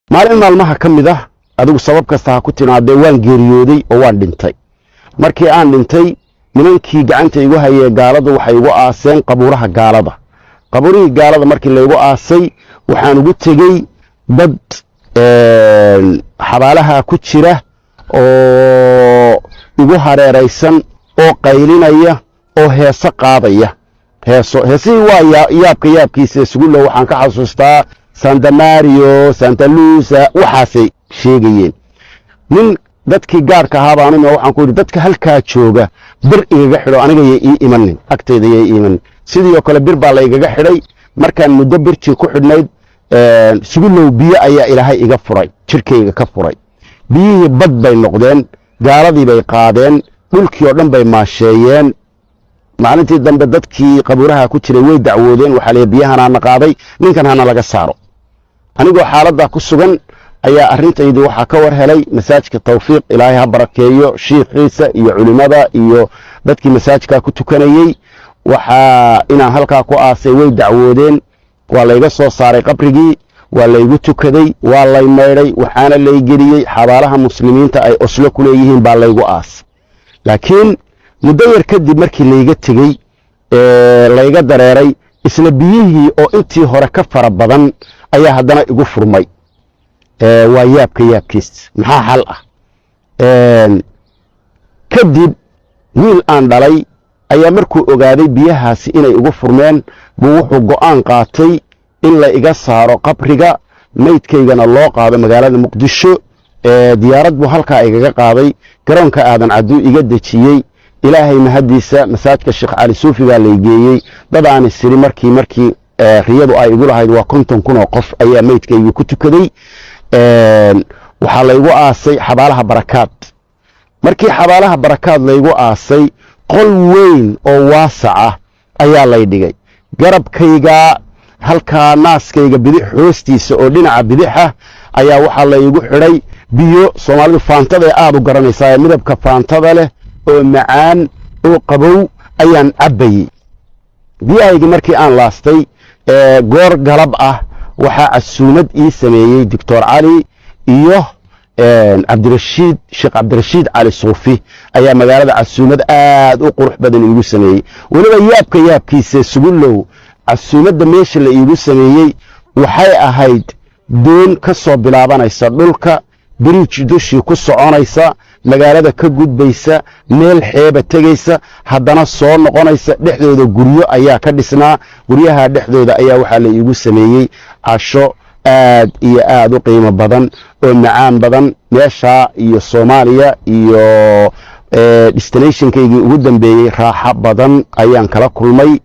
maalin maalmaha ka mid ah adigu sabab kasta ha ku timaadee waan geeriyooday oo waan dhintay markii aan dhintay nimankii gacanta igu hayay gaaladu waxay igu aaseen qabuuraha gaalada qabuurihii gaalada markii la igu aasay waxaan ugu tegey dad xabaalaha ku jira oo igu hareeraysan oo qaylinaya oo heeso qaadaya heesihii waa yaabkiisa isugu low waxaan ka xasuustaa Santa Mario Santa Lucia waxaasay sheegayeen nin dadkii gaarka ahaa baan waxaan ku yiri dadka halkaa jooga bir igaga xidho aniga ii imanin agteeda ii imanin sidoo kale bir baa la igaga xidhay markaan muddo birtii ku xidhnayd isugu low biyo ayaa ilaahay iga furay jirkayga ka furay biyihii bad bay noqdeen gaaladii bay qaadeen dhulkii oo dhan bay maasheeyeen maalintii dambe dadkii qabuuraha ku jiray way dacwoodeen waxa la biyahana qaaday ninkan hana laga saaro anigoo xaaladda ku sugan ayaa arintaydu waxa ka war helay masaajidka Tawfiiq Ilaahay ha barakeeyo sheekhiisa iyo culimada iyo dadkii masaajidka ku tukanayay waxa inaan halka ku aasay way dacwoodeen waa la iga soo saaray qabrigii waa la igu tukaday waa la meeray waxaana la igeliyay xabaalaha muslimiinta ay Oslo ku leeyihiin baa la igu aas laakiin muddo yar kadib markii la iga tagay la iga dareeray isla biyihii oo intii hore ka fara badan ayaa haddana igu furmay waa yaabkiis maxaa xal ah kadib wiil aan dhalay ayaa markuu ogaaday biyahaasi inay igu furmeen buu wuxuu go'aan qaatay in la iga saaro qabriga meydkaygana loo qaado magaalada Muqdisho diyaarad buu halkaa igaga qaaday garoonka aadan caduu iga dejiyay ilaahay mahadiisa masaajidka Sheekh Ali Suufi baa la geeyay dad aan siri markii riyadu ay igu lahayd waa 50,000 oo qof ayaa meydkaygu ku tukaday waxa la igu aasay xabaalaha barakaad markii xabaalaha barakaad la igu aasay qol weyn oo waasac ah ayaa la dhigay garabkayga halka naaskayga bidix hoostiisa oo dhinaca bidixa ayaa waxa la igu xidhay biyo Soomaalidu faantada aad u garanaysaa midabka faantada leh oo macaan oo qabow ayaan cabayay biyahayga markii aan laastay goor galab ah waxa casuumad ii sameeyay Dr. Ali iyo Sheekh Cabdirashiid Ali Suufi ayaa magaalada casuumad aad u qurux badan iigu sameeyay waliba yaabkiisa sugu low casuumadda meesha la iigu sameeyay waxay ahayd doon ka soo bilaabanaysa dhulka bridge dushii ku soconaysa magaalada ka gudbaysa meel xeeba tagaysa haddana soo noqonaysa dhexdooda guryo ayaa ka dhisnaa guryaha dhexdooda ayaa waxa la iigu sameeyay casho aad iyo aad u qiimo badan oo macaan badan meesha iyo Soomaaliya iyo destinationkaygii ugu dambeeyay raaxa badan ayaan kala kulmay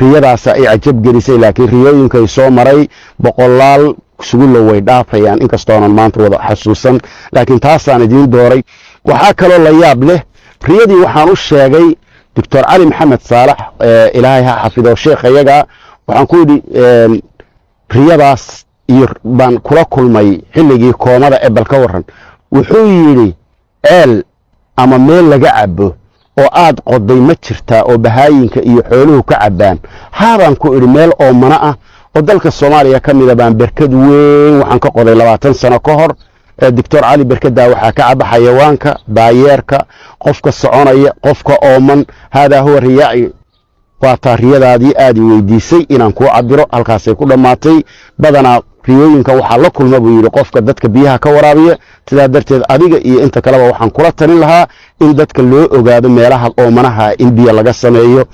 riyadaas ay cajab gelisay laakiin riyooyinka ay soo maray boqolaal sugu loo way dhaafayaan inkastoo aan maanta wada xasuusan laakiin taasaan idin dooray waxa kale la yaab leh riyadii waxaan u sheegay Dr. Ali Maxamed Saalax Ilaahay ha xafido sheekhayaga waxaan ku yiri riyadaas iyo baan kula kulmay xilligii koomada ebel ka waran wuxuu yiri ama meel laga cabo oo aad qoday ma jirta oo bahaayinka iyo xooluhu ka cabaan haabaan ku iri meel oo mana ah oo dalka Soomaaliya kamida baan berkad weyn waxaan ka qoday 20 sano ka hor Dr. Ali berkada waxa ka caba xayawaanka daayeerka qofka soconaya qofka ooman hada huwa riyaa'i waa taariyadaadii aad weydiisay inaan ku cabiro halkaas ay ku dhamaatay badana riyooyinka waxa la kulma buu yiri qofka dadka biyaha ka waraabiya sida darteed adiga iyo inta kale waxaan kula talin lahaa in dadka loo ogaado meelaha oomanaha in biyo laga sameeyo